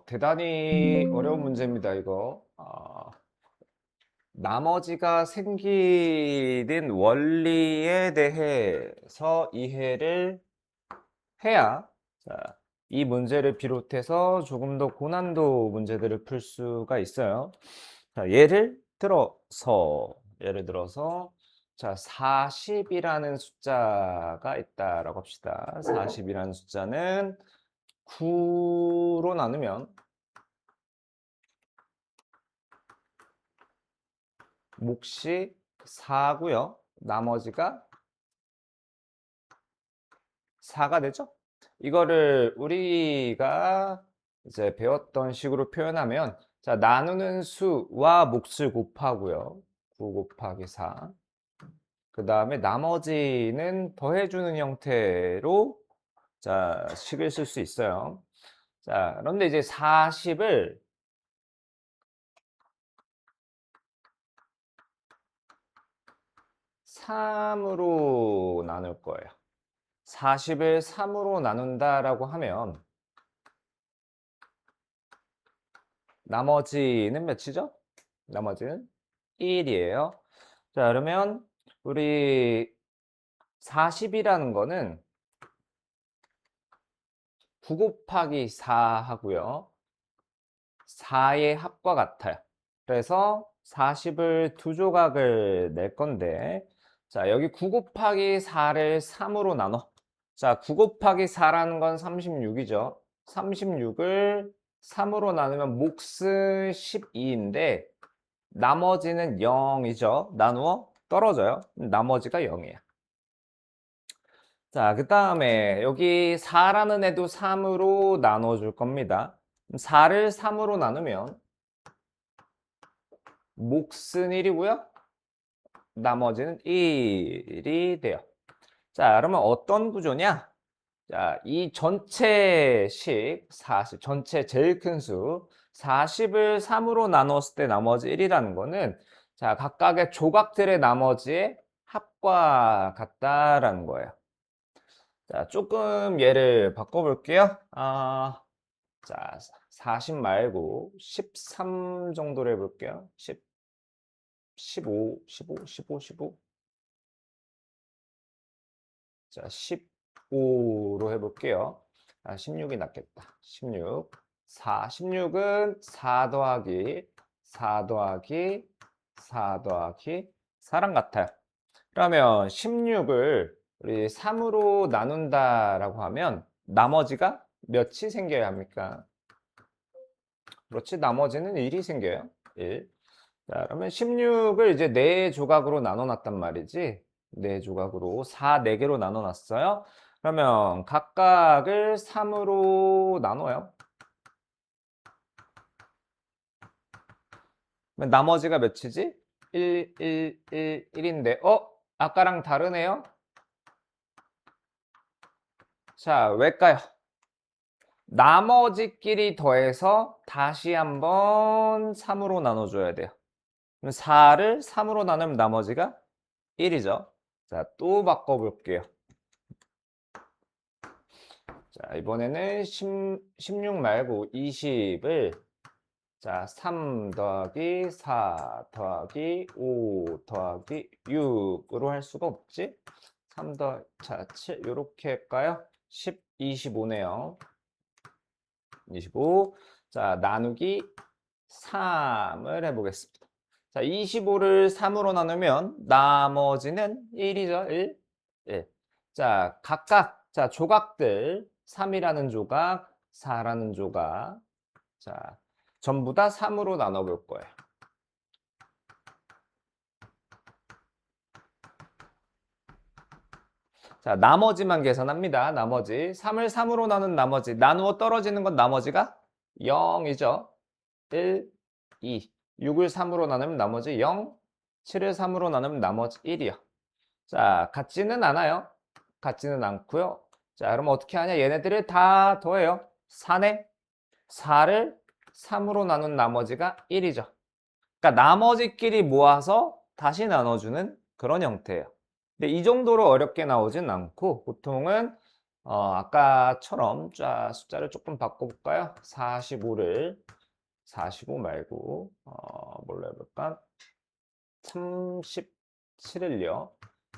대단히 어려운 문제입니다, 이거. 나머지가 생기는 원리에 대해서 이해를 해야, 자, 이 문제를 비롯해서 조금 더 고난도 문제들을 풀 수가 있어요. 자, 예를 들어서, 자, 40이라는 숫자가 있다라고 합시다. 40이라는 숫자는 9로 나누면 몫이 4고요. 나머지가 4가 되죠? 이거를 우리가 이제 배웠던 식으로 표현하면, 자, 나누는 수와 몫을 곱하고요. 9 곱하기 4. 그 다음에 나머지는 더해주는 형태로, 자, 식을 쓸 수 있어요. 자, 그런데 이제 40을 3으로 나눌 거예요. 40을 3으로 나눈다라고 하면 나머지는 몇이죠? 나머지는 1이에요. 자, 그러면 우리 40이라는 거는 9 곱하기 4 하고요. 4의 합과 같아요. 그래서 40을 두 조각을 낼 건데, 자, 여기 9 곱하기 4를 3으로 나눠. 자, 9 곱하기 4라는 건 36이죠. 36을 3으로 나누면 몫은 12인데 나머지는 0이죠. 나누어 떨어져요. 나머지가 0이에요. 자, 그 다음에 여기 4라는 애도 3으로 나눠줄 겁니다. 4를 3으로 나누면 몫은 1이고요. 나머지는 1이 돼요. 자, 그러면 어떤 구조냐? 자, 이 전체식 40, 전체 제일 큰 수 40을 3으로 나눴을 때 나머지 1이라는 거는, 자, 각각의 조각들의 나머지의 합과 같다라는 거예요. 자, 조금 얘를 바꿔볼게요. 자, 40 말고 13 정도로 해볼게요. 10, 15, 15, 15, 15. 자, 15로 해볼게요. 16이 낫겠다. 16. 16은 4 더하기 4 더하기 4 더하기 4랑 같아요. 그러면 16을 우리 3으로 나눈다라고 하면 나머지가 몇이 생겨야 합니까? 그렇지, 나머지는 1이 생겨요. 1. 자, 그러면 16을 이제 4조각으로 나눠놨단 말이지. 4조각으로 4개로 나눠놨어요. 그러면 각각을 3으로 나눠요. 그러면 나머지가 몇이지? 1, 1, 1, 1인데, 아까랑 다르네요? 자, 왜일까요? 나머지끼리 더해서 다시 한번 3으로 나눠줘야 돼요. 그럼 4를 3으로 나누면 나머지가 1이죠. 자, 또 바꿔볼게요. 자, 이번에는 16 말고 20을, 자, 3 더하기 4 더하기 5 더하기 6으로 할 수가 없지? 3 더, 자, 7, 요렇게 할까요? 10, 25네요. 25. 자, 나누기 3을 해보겠습니다. 자, 25를 3으로 나누면 나머지는 1이죠. 1. 1. 자, 각각, 자, 조각들 3이라는 조각, 4라는 조각. 자, 전부 다 3으로 나눠볼 거예요. 자, 나머지만 계산합니다. 나머지. 3을 3으로 나눈 나머지. 나누어 떨어지는 건 나머지가 0이죠. 1, 2. 6을 3으로 나누면 나머지 0. 7을 3으로 나누면 나머지 1이요. 자, 같지는 않아요. 같지는 않고요. 자, 그럼 어떻게 하냐? 얘네들을 다 더해요. 4네. 4를 3으로 나눈 나머지가 1이죠. 그러니까 나머지끼리 모아서 다시 나눠주는 그런 형태예요. 근데 이 정도로 어렵게 나오진 않고 보통은 아까처럼 자, 숫자를 조금 바꿔볼까요? 45 말고, 뭘로 해볼까? 37을요.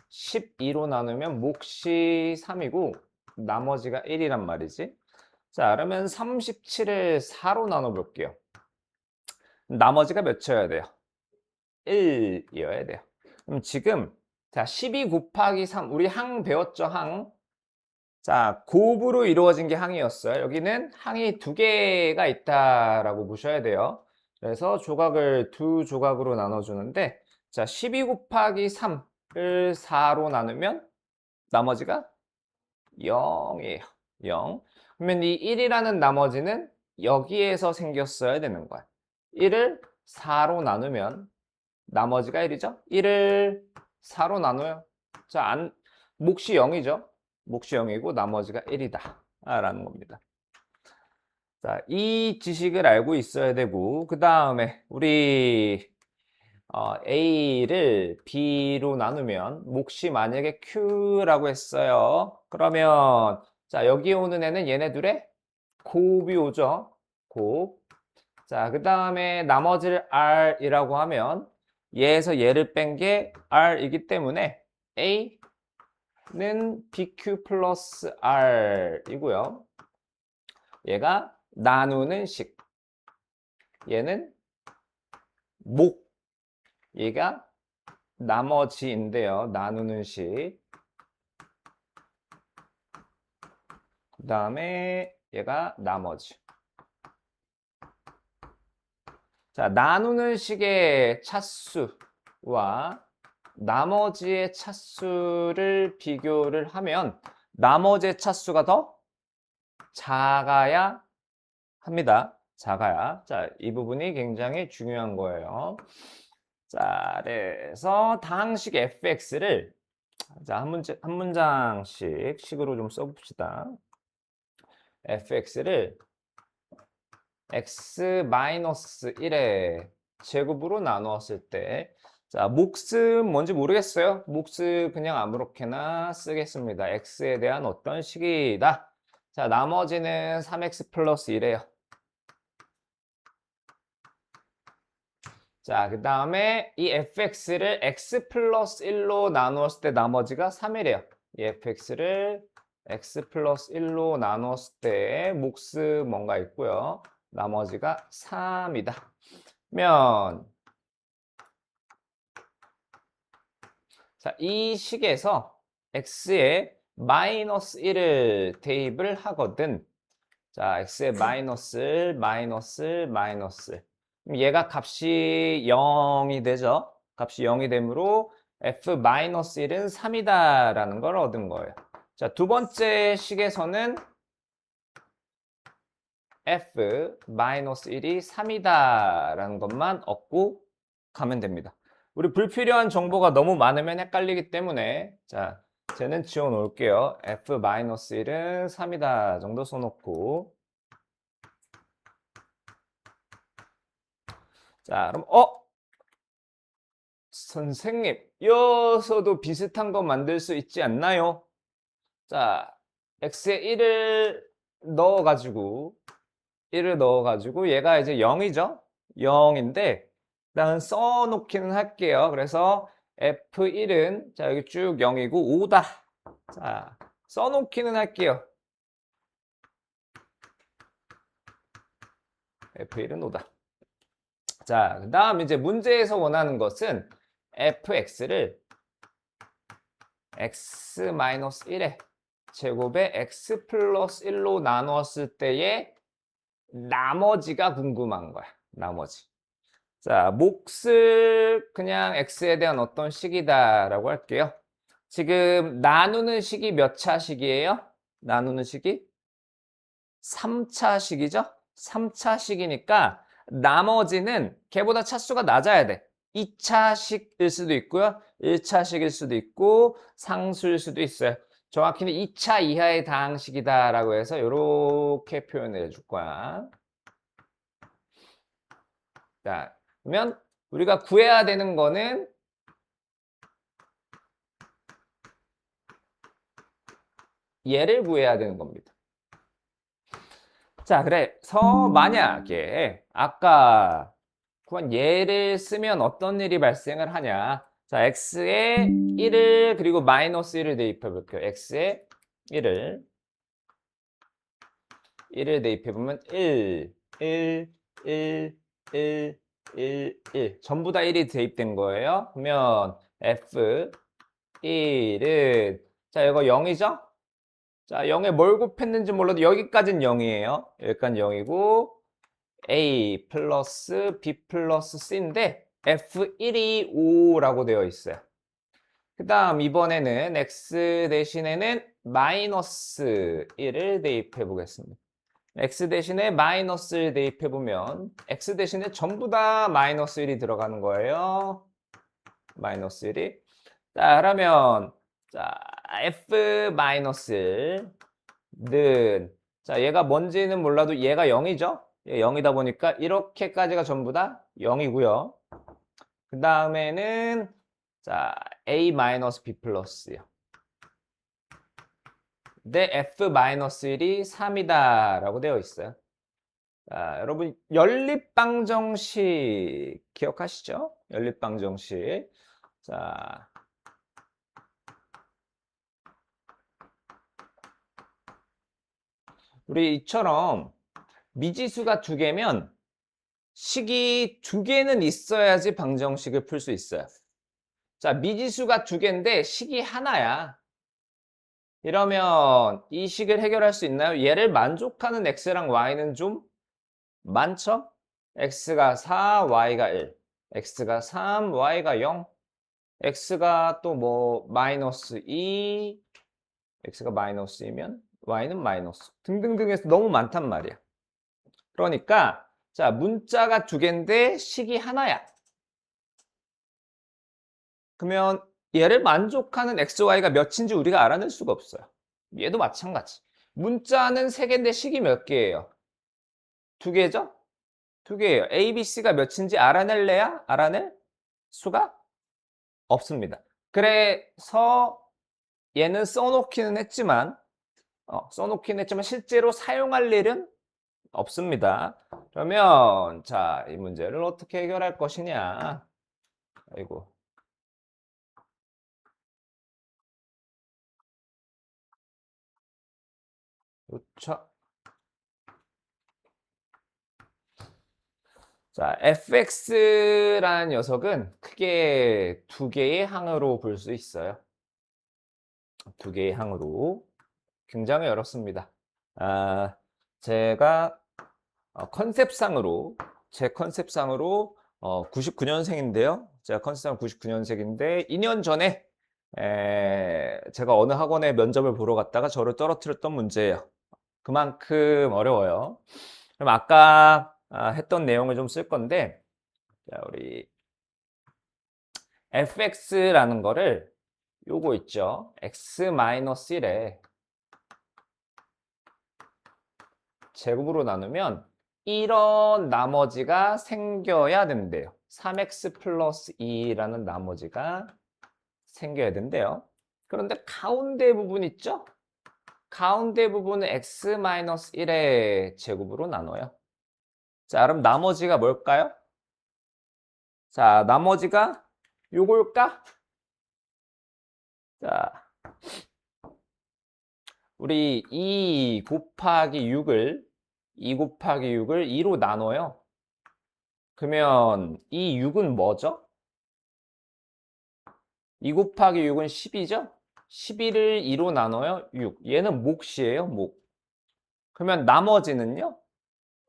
12로 나누면 몫이 3이고, 나머지가 1이란 말이지. 자, 그러면 37을 4로 나눠볼게요. 나머지가 몇이어야 돼요? 1이어야 돼요. 그럼 지금, 자, 12 곱하기 3, 우리 항 배웠죠, 항? 자, 곱으로 이루어진 게 항이었어요. 여기는 항이 두 개가 있다라고 보셔야 돼요. 그래서 조각을 두 조각으로 나눠주는데, 자, 12 곱하기 3을 4로 나누면 나머지가 0이에요. 0. 그러면 이 1이라는 나머지는 여기에서 생겼어야 되는 거야. 1을 4로 나누면 나머지가 1이죠? 1을 4로 나눠요. 자, 몫이 0이죠? 몫이 0이고 나머지가 1이다. 라는 겁니다. 자, 이 지식을 알고 있어야 되고, 그 다음에 우리 A를 B로 나누면 몫이 만약에 Q라고 했어요. 그러면 자, 여기 오는 애는 얘네 둘의 곱이 오죠. 곱. 자, 그 다음에 나머지를 R이라고 하면 얘에서 얘를 뺀 게 R이기 때문에 A는 BQ 플러스 R이고요. 얘가 나누는 식. 얘는 목. 얘가 나머지인데요. 나누는 식. 그 다음에 얘가 나머지. 자, 나누는 식의 차수와 나머지의 차수를 비교를 하면 나머지의 차수가 더 작아야 합니다. 작아야. 자, 이 부분이 굉장히 중요한 거예요. 자, 그래서 다항식 fx를 자, 한 문장씩 식으로 좀 써봅시다. fx를 x-1의 제곱으로 나누었을 때 자, 몫은 뭔지 모르겠어요. 몫을 그냥 아무렇게나 쓰겠습니다. x에 대한 어떤 식이다. 자, 나머지는 3x 플러스 1이에요. 자, 그 다음에 이 fx를 x 플러스 1로 나누었을 때 나머지가 3이래요. 이 fx를 x 플러스 1로 나누었을 때 몫은 뭔가 있고요. 나머지가 3이다. 면 자, 이 식에서 x에 마이너스 1을 대입을 하거든. 자, x에 마이너스, 마이너스. 그럼 얘가 값이 0이 되죠. 값이 0이 되므로 f-1은 3이다라는 걸 얻은 거예요. 자, 두 번째 식에서는 f-1이 3이다라는 것만 얻고 가면 됩니다. 우리 불필요한 정보가 너무 많으면 헷갈리기 때문에 자, 쟤는 지워 놓을게요. f-1은 3이다 정도 써놓고 자, 그럼 선생님, 여기서도 비슷한 거 만들 수 있지 않나요? 자, x에 1을 넣어가지고 얘가 이제 0이죠? 0인데 일단 써놓기는 할게요. 그래서 f1은 자, 여기 쭉 0이고 5다. 자, 써놓기는 할게요. f1은 5다. 자, 그 다음 이제 문제에서 원하는 것은 fx를 x-1의 제곱에 x 플러스 1로 나누었을 때의 나머지가 궁금한 거야. 나머지. 자, 몫을 그냥 x에 대한 어떤 식이다라고 할게요. 지금 나누는 식이 몇 차식이에요? 나누는 식이 3차식이죠? 3차식이니까 나머지는 걔보다 차수가 낮아야 돼. 2차식일 수도 있고요. 1차식일 수도 있고 상수일 수도 있어요. 정확히는 2차 이하의 다항식이다라고 해서 이렇게 표현을 해줄 거야. 자, 그러면 우리가 구해야 되는 거는 얘를 구해야 되는 겁니다. 자, 그래서 만약에 아까 구한 얘를 쓰면 어떤 일이 발생을 하냐. 자, x에 1을 그리고 마이너스 1을 대입해 볼게요. x에 1을 대입해 보면 1, 1, 1, 1, 1, 1 전부 다 1이 대입된 거예요. 그러면 f 1은 자, 이거 0이죠? 자, 0에 뭘 곱했는지 몰라도 여기까지는 0이에요. 여기까지는 0이고 A 플러스 B 플러스 C인데 F1이 5라고 되어 있어요. 그 다음 이번에는 X 대신에는 마이너스 1을 대입해 보겠습니다. X 대신에 마이너스를 대입해 보면 X 대신에 전부 다 마이너스 1이 들어가는 거예요. 마이너스 1이. 자, 그러면 자, F 마이너스 는 자, 얘가 뭔지는 몰라도 얘가 0이죠? 얘 0이다 보니까 이렇게까지가 전부 다 0이고요. 그 다음에는 자, A-B 플러스요. 근데 F-1이 3이다 라고 되어 있어요. 자, 여러분 연립방정식 기억하시죠? 연립방정식. 자, 우리 이처럼 미지수가 두 개면 식이 두 개는 있어야지 방정식을 풀 수 있어요. 자, 미지수가 두 개인데 식이 하나야. 이러면 이 식을 해결할 수 있나요? 얘를 만족하는 x랑 y는 좀 많죠? x가 4, y가 1. x가 3, y가 0. x가 또 뭐 마이너스 2. x가 마이너스 2면 y는 마이너스. 등등등 해서 너무 많단 말이야. 그러니까 자, 문자가 두 개인데 식이 하나야. 그러면 얘를 만족하는 x, y가 몇인지 우리가 알아낼 수가 없어요. 얘도 마찬가지. 문자는 세 개인데 식이 몇 개예요? 두 개죠? 두 개예요. a, b, c가 몇인지 알아낼래야? 알아낼 수가 없습니다. 그래서 얘는 써놓기는 했지만 실제로 사용할 일은 없습니다. 그러면 자, 이 문제를 어떻게 해결할 것이냐? 아이고. 그렇죠. 자, fx라는 녀석은 크게 두 개의 항으로 볼 수 있어요. 두 개의 항으로. 굉장히 어렵습니다. 아, 제가 제 컨셉상으로 99년생인데요. 제가 컨셉상 99년생인데 2년 전에 제가 어느 학원에 면접을 보러 갔다가 저를 떨어뜨렸던 문제예요. 그만큼 어려워요. 그럼 아까 했던 내용을 좀 쓸 건데 자, 우리 fx라는 거를 요거 있죠. x-1에 제곱으로 나누면 이런 나머지가 생겨야 된대요. 3x 플러스 2라는 나머지가 생겨야 된대요. 그런데 가운데 부분 있죠? 가운데 부분은 x-1의 제곱으로 나눠요. 자, 그럼 나머지가 뭘까요? 자, 나머지가 요걸까? 자, 우리 2 곱하기 6을 2로 나눠요. 그러면 이 6은 뭐죠? 2 곱하기 6은 10이죠? 11을 2로 나눠요. 6. 얘는 몫이에요, 몫. 그러면 나머지는요?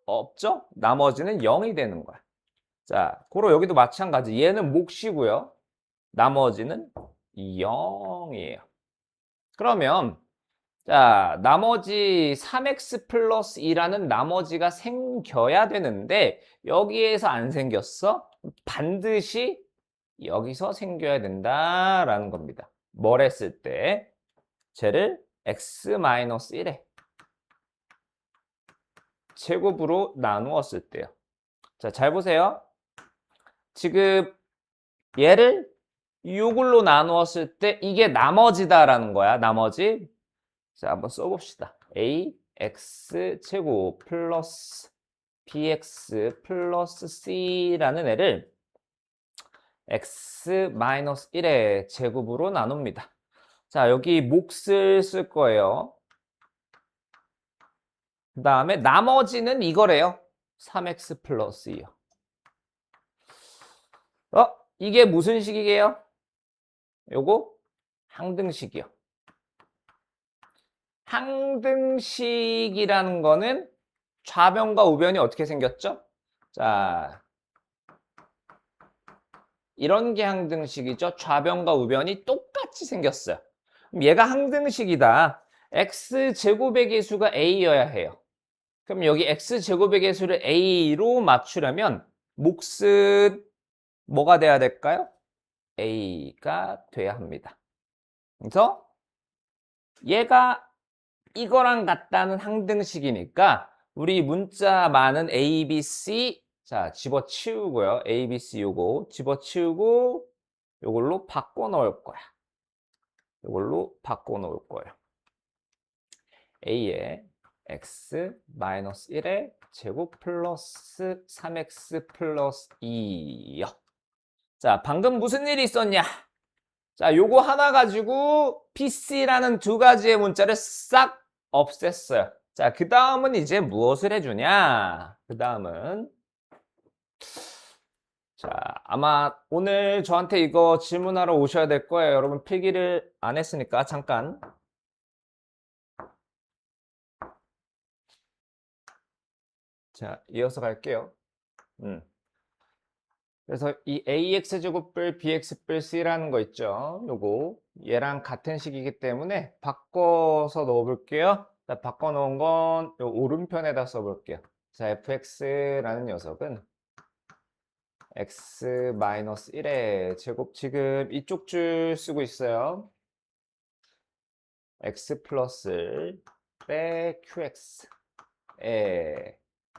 없죠? 나머지는 0이 되는 거야. 자, 고로 여기도 마찬가지. 얘는 몫이고요. 나머지는 0이에요. 그러면 자, 나머지 3x 플러스 2라는 나머지가 생겨야 되는데 여기에서 안 생겼어? 반드시 여기서 생겨야 된다라는 겁니다. 뭘 했을 때? 쟤를 x-1에 제곱으로 나누었을 때요. 자, 잘 보세요. 지금 얘를 이걸로 나누었을 때 이게 나머지다라는 거야. 나머지. 자, 한번 써봅시다. ax 제곱 플러스 bx 플러스 c라는 애를 x 마이너스 1의 제곱으로 나눕니다. 자, 여기 몫을 쓸 거예요. 그 다음에 나머지는 이거래요. 3x 플러스 2요. 이게 무슨 식이게요? 요거 항등식이요. 항등식이라는 거는 좌변과 우변이 어떻게 생겼죠? 자, 이런 게 항등식이죠. 좌변과 우변이 똑같이 생겼어요. 그럼 얘가 항등식이다. x제곱의 개수가 a여야 해요. 그럼 여기 x제곱의 개수를 a로 맞추려면 몫은 뭐가 돼야 될까요? a가 돼야 합니다. 그래서 얘가 이거랑 같다는 항등식이니까 우리 문자 많은 A, B, C 자 집어치우고요. A, B, C 요거 집어치우고 요걸로 바꿔 넣을 거야. 요걸로 바꿔 놓을 거예요. A에 x-1의 제곱 플러스 3x 플러스 2요. 자, 방금 무슨 일이 있었냐? 자, 요거 하나 가지고 PC라는 두 가지의 문자를 싹 없앴어요. 자, 그 다음은 이제 무엇을 해주냐? 그 다음은 자, 아마 오늘 저한테 이거 질문하러 오셔야 될 거예요. 여러분 필기를 안 했으니까 잠깐. 자, 이어서 갈게요. 그래서 이 ax제곱불 bx불 c라는 거 있죠. 요거 얘랑 같은 식이기 때문에 바꿔서 넣어볼게요. 자, 바꿔 놓은 건 요 오른편에다 써볼게요. 자, fx라는 녀석은 x-1의 제곱 지금 이쪽 줄 쓰고 있어요. x 플러스 빼 qx 에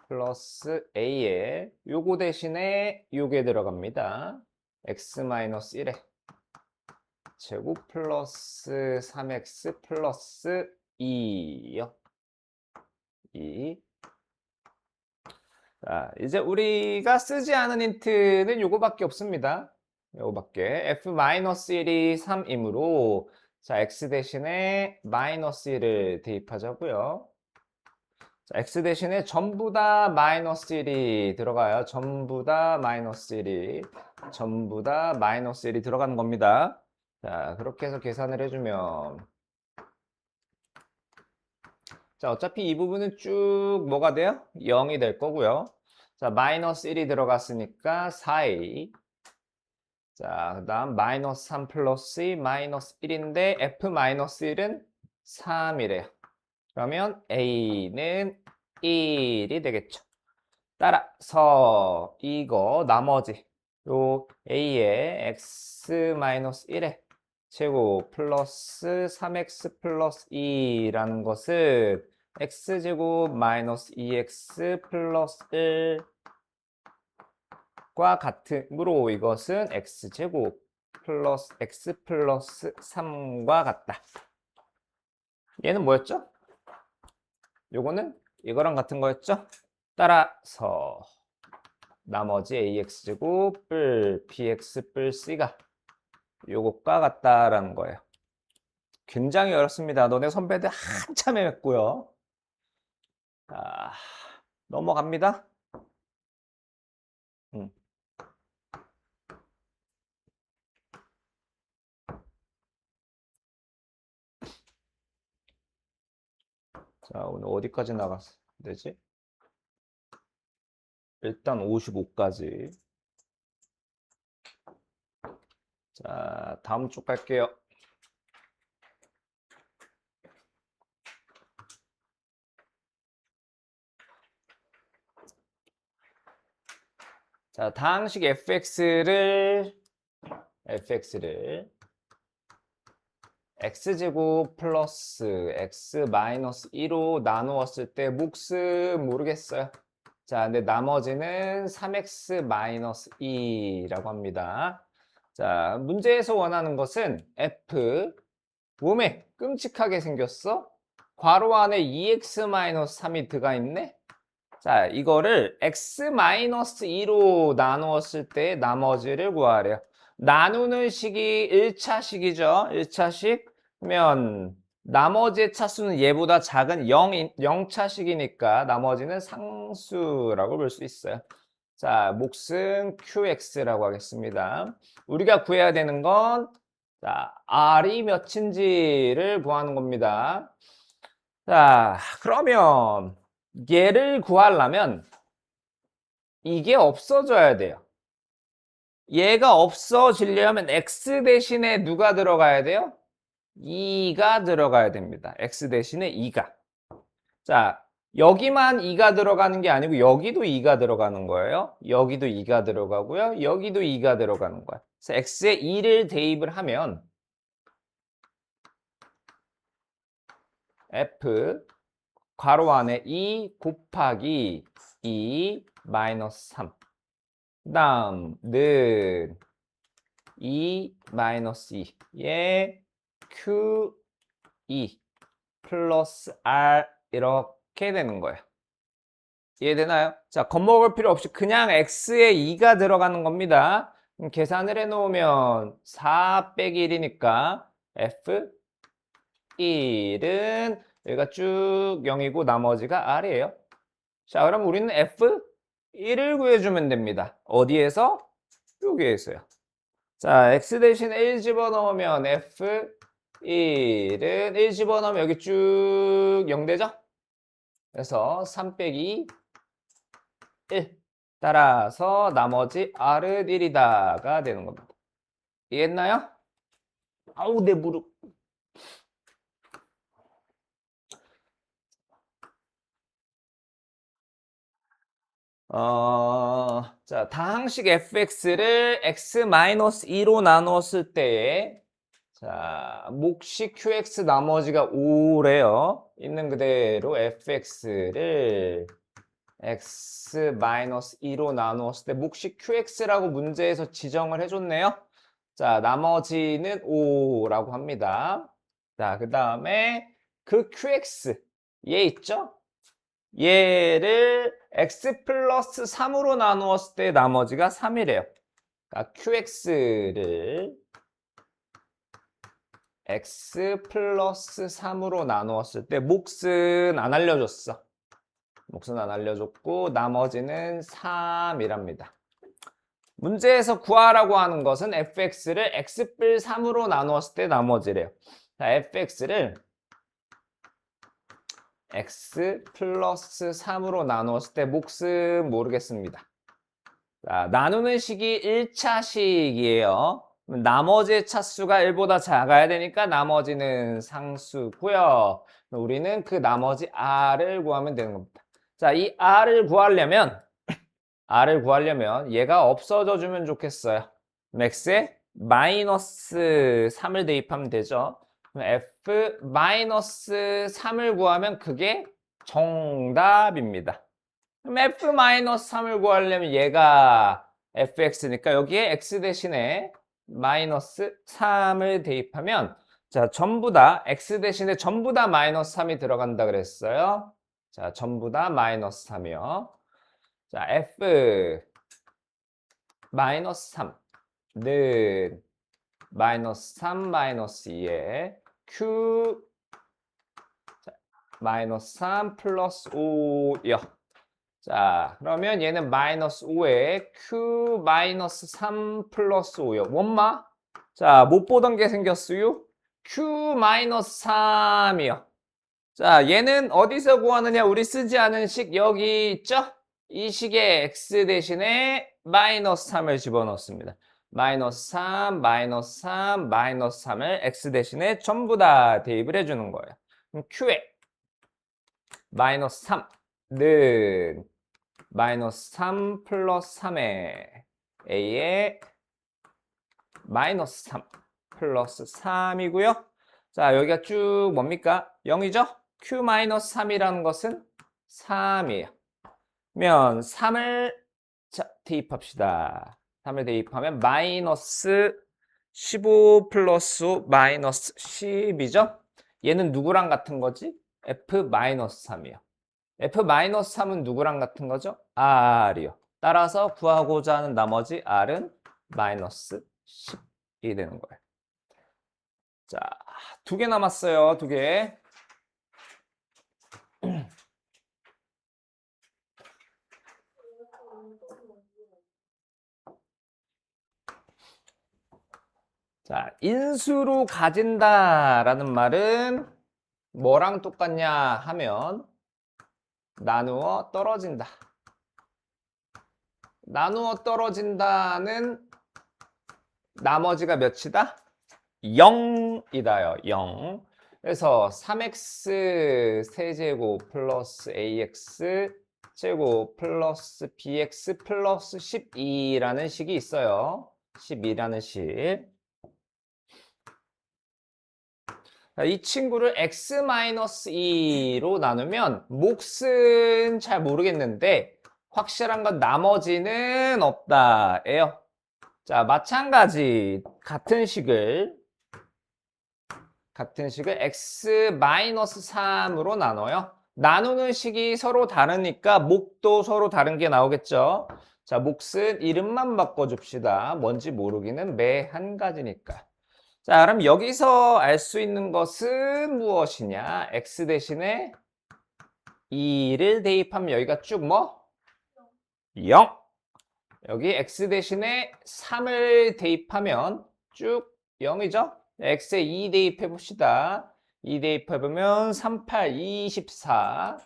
플러스 a에 요거 대신에 요게 들어갑니다. x-1의 제곱 플러스 3x 플러스 2요. 2. 자, 이제 우리가 쓰지 않은 힌트는 요거밖에 없습니다. 요거밖에. f-1이 3이므로 자, x 대신에 마이너스 1을 대입하자고요. 자, x 대신에 전부 다 마이너스 1이 들어가요. 전부 다 마이너스 1이. 전부 다 마이너스 1이 들어가는 겁니다. 자, 그렇게 해서 계산을 해주면. 자, 어차피 이 부분은 쭉 뭐가 돼요? 0이 될 거고요. 자, 마이너스 1이 들어갔으니까 4a. 자, 그 다음 마이너스 3 플러스 2 마이너스 1인데 f 마이너스 1은 3이래요. 그러면 a는 1이 되겠죠. 따라서 이거 나머지 요 a의 x-1의 제곱 플러스 3x 플러스 2라는 것은 x제곱 마이너스 2x 플러스 1과 같으므로 이것은 x제곱 플러스 x 플러스 3과 같다. 얘는 뭐였죠? 요거는 이거랑 같은 거였죠? 따라서 나머지 ax제곱 뿔 bx 뿔 c가 요것과 같다라는 거예요. 굉장히 어렵습니다. 너네 선배들 한참 헤맸고요. 자, 넘어갑니다. 자, 오늘 어디까지 나갔어야 되지? 일단 55까지. 자, 다음 쪽 갈게요. 자, 다항식 fx를 x제곱 플러스 x 마이너스 2로 나누었을 때 몫은 모르겠어요. 자, 근데 나머지는 3x 마이너스 2라고 합니다. 자, 문제에서 원하는 것은 f 몸에 끔찍하게 생겼어. 괄호 안에 2x-3이 들어가 있네? 자, 이거를 x-2로 나누었을 때 나머지를 구하래요. 나누는 식이 1차식이죠. 1차식면 나머지의 차수는 얘보다 작은 0차식이니까 나머지는 상수라고 볼 수 있어요. 자, 몫은 qx라고 하겠습니다. 우리가 구해야 되는 건 자, r이 몇인지를 구하는 겁니다. 자, 그러면 얘를 구하려면 이게 없어져야 돼요. 얘가 없어지려면 x 대신에 누가 들어가야 돼요? 2가 들어가야 됩니다. x 대신에 2가. 자, 여기만 2가 들어가는 게 아니고 여기도 2가 들어가는 거예요. 여기도 2가 들어가고요. 여기도 2가 들어가는 거예요. 그래서 x에 2를 대입을 하면 f 괄호 안에 2 곱하기 2 마이너스 3. 그 다음 는 2 마이너스 2에 q2 플러스 r 이렇게 되는 거예요. 이해되나요? 자, 겁먹을 필요 없이 그냥 x에 2가 들어가는 겁니다. 계산을 해놓으면 4 빼기 1이니까 f1은 여기가 쭉 0이고 나머지가 r이에요. 자, 그럼 우리는 f1을 구해주면 됩니다. 어디에서? 여기에서요. 자, x 대신에 1 집어넣으면 f1은 1 집어넣으면 여기 쭉 0 되죠? 그래서 3 빼기 1. 따라서 나머지 r은 1이다가 되는 겁니다. 이해했나요? 아우, 내 무릎. 자, 다항식 fx를 x-2로 나누었을 때에 자, 몫이 qx 나머지가 5래요. 있는 그대로 fx를 x-2로 나누었을 때 몫이 qx라고 문제에서 지정을 해줬네요. 자, 나머지는 5라고 합니다. 자, 그 다음에 그 qx 얘 있죠? 얘를 x 플러스 3으로 나누었을 때 나머지가 3이래요. 그러니까 qx를 x 플러스 3으로 나누었을 때 몫은 안 알려줬어. 몫은 안 알려줬고 나머지는 3이랍니다. 문제에서 구하라고 하는 것은 fx를 x 플 3으로 나누었을 때 나머지래요. 자, fx를 x 플러스 3으로 나누었을 때 몫은 모르겠습니다. 자, 나누는 식이 1차식이에요. 나머지의 차수가 1보다 작아야 되니까 나머지는 상수고요. 우리는 그 나머지 r을 구하면 되는 겁니다. 자, 이 r을 구하려면 얘가 없어져 주면 좋겠어요. x에 마이너스 3을 대입하면 되죠. f 마이너스 3을 구하면 그게 정답입니다. 그럼 f-3을 구하려면 얘가 fx니까 여기에 x 대신에 마이너스 3을 대입하면 자, 전부 다 x 대신에 전부 다 마이너스 3이 들어간다 그랬어요. 자, 전부 다 마이너스 3이요. 자, f 마이너스 3는 마이너스 3 마이너스 2에 q 마이너스 3 플러스 5요. 자, 그러면 얘는 마이너스 5에 q 마이너스 3 플러스 5요. 원마? 자, 못 보던 게 생겼어요. q 마이너스 3이요. 자, 얘는 어디서 구하느냐? 우리 쓰지 않은 식 여기 있죠? 이 식에 x 대신에 마이너스 3을 집어넣습니다. 마이너스 3, 마이너스 3, 마이너스 3을 x 대신에 전부 다 대입을 해주는 거예요. 그럼 q에 마이너스 3는 마이너스 3 플러스 3에 a에 마이너스 3 플러스 3이고요. 자, 여기가 쭉 뭡니까? 0이죠? q 마이너스 3이라는 것은 3이에요. 그러면 3을 자, 대입합시다. 3을 대입하면 마이너스 15 플러스 5 마이너스 10이죠? 얘는 누구랑 같은 거지? F-3이요. F-3은 누구랑 같은 거죠? R이요. 따라서 구하고자 하는 나머지 R은 마이너스 10이 되는 거예요. 자, 2개 남았어요. 2개. 자, 인수로 가진다라는 말은 뭐랑 똑같냐 하면 나누어 떨어진다. 나누어 떨어진다는 나머지가 몇이다? 0이다요. 0. 그래서 3x 세제곱 플러스 ax 제곱 플러스 bx 플러스 12라는 식이 있어요. 12라는 식. 이 친구를 x-2로 나누면 몫은 잘 모르겠는데 확실한 건 나머지는 없다예요. 자, 마찬가지 같은 식을 x-3으로 나눠요. 나누는 식이 서로 다르니까 몫도 서로 다른 게 나오겠죠. 자, 몫은 이름만 바꿔줍시다. 뭔지 모르기는 매 한 가지니까. 자, 그럼 여기서 알 수 있는 것은 무엇이냐? x 대신에 2를 대입하면 여기가 쭉 뭐? 0. 여기 x 대신에 3을 대입하면 쭉 0이죠? x에 2 대입해 봅시다. 2 대입해 보면 3, 8, 24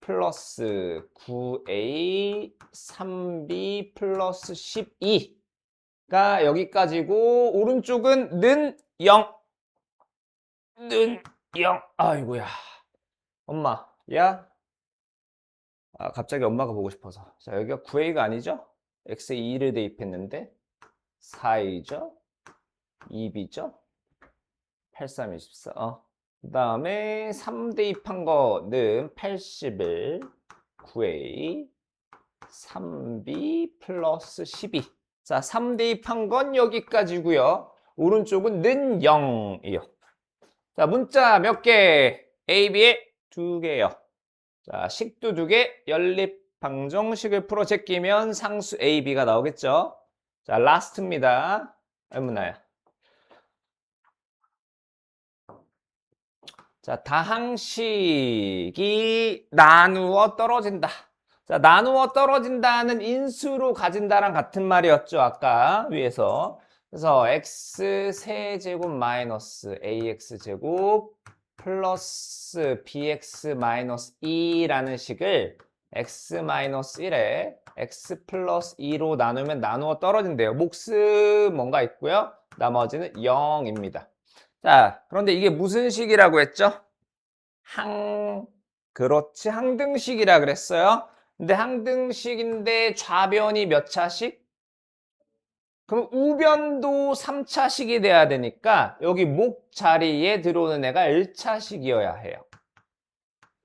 플러스 9a 3b 플러스 12가 여기까지고 오른쪽은 는 0. 는 0. 아이고야. 엄마, 야. 갑자기 엄마가 보고 싶어서. 자, 여기가 9a가 아니죠? x에 2를 대입했는데 4a죠? 2b죠? 8, 3, 24. 그 다음에 3 대입한 거는 81, 9a, 3b 플러스 12. 자, 3 대입한 건 여기까지고요. 오른쪽은 는 0이요. 자, 문자 몇 개? A, B에 2개요. 자, 식도 2개, 연립 방정식을 풀어 제끼면 상수 A, B가 나오겠죠? 자, 라스트입니다. 얼마나요? 자, 다항식이 나누어 떨어진다. 자, 나누어 떨어진다는 인수로 가진다랑 같은 말이었죠, 아까 위에서. 그래서 x 세제곱 마이너스 ax 제곱 플러스 bx 마이너스 2라는 식을 x 마이너스 1에 x 플러스 2로 나누면 나누어 떨어진대요. 몫은 뭔가 있고요. 나머지는 0입니다. 자, 그런데 이게 무슨 식이라고 했죠? 그렇지, 항등식이라 그랬어요. 근데 항등식인데 좌변이 몇 차식? 그럼 우변도 3차식이 돼야 되니까 여기 목 자리에 들어오는 애가 1차식이어야 해요.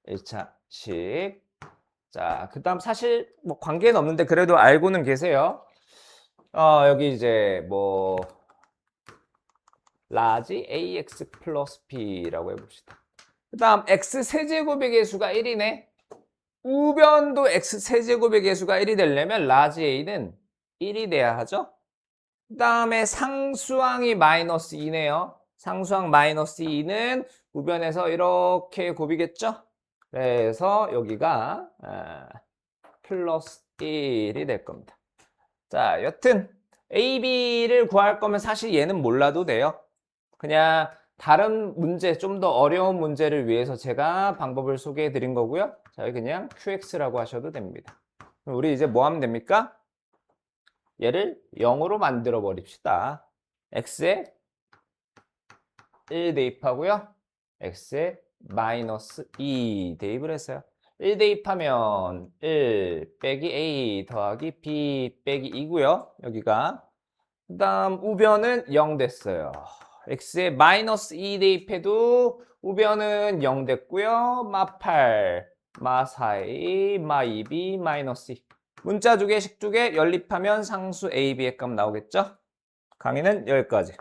1차식. 자, 그 다음 사실 뭐 관계는 없는데 그래도 알고는 계세요. 여기 이제 뭐 라지 ax 플러스 b라고 해봅시다. 그 다음 x 세제곱의 개수가 1이네. 우변도 x 세제곱의 개수가 1이 되려면 라지 a는 1이 돼야 하죠. 그 다음에 상수항이 마이너스 2네요. 상수항 마이너스 2는 우변에서 이렇게 곱이겠죠. 그래서 여기가 플러스 1이 될 겁니다. 자, 여튼 a, b를 구할 거면 사실 얘는 몰라도 돼요. 그냥 다른 문제, 좀 더 어려운 문제를 위해서 제가 방법을 소개해 드린 거고요. 자, 그냥 qx라고 하셔도 됩니다. 우리 이제 뭐 하면 됩니까? 얘를 0으로 만들어 버립시다. x에 1 대입하고요. x에 마이너스 2 대입을 했어요. 1 대입하면 1 빼기 a 더하기 b 빼기 2고요. 여기가. 그 다음 우변은 0 됐어요. x에 마이너스 2 대입해도 우변은 0 됐고요. 마 8, 마 4a, 마 2b, 마이너스 2. 문자 2개, 식 2개 연립하면 상수 a, b의 값 나오겠죠? 강의는 여기까지.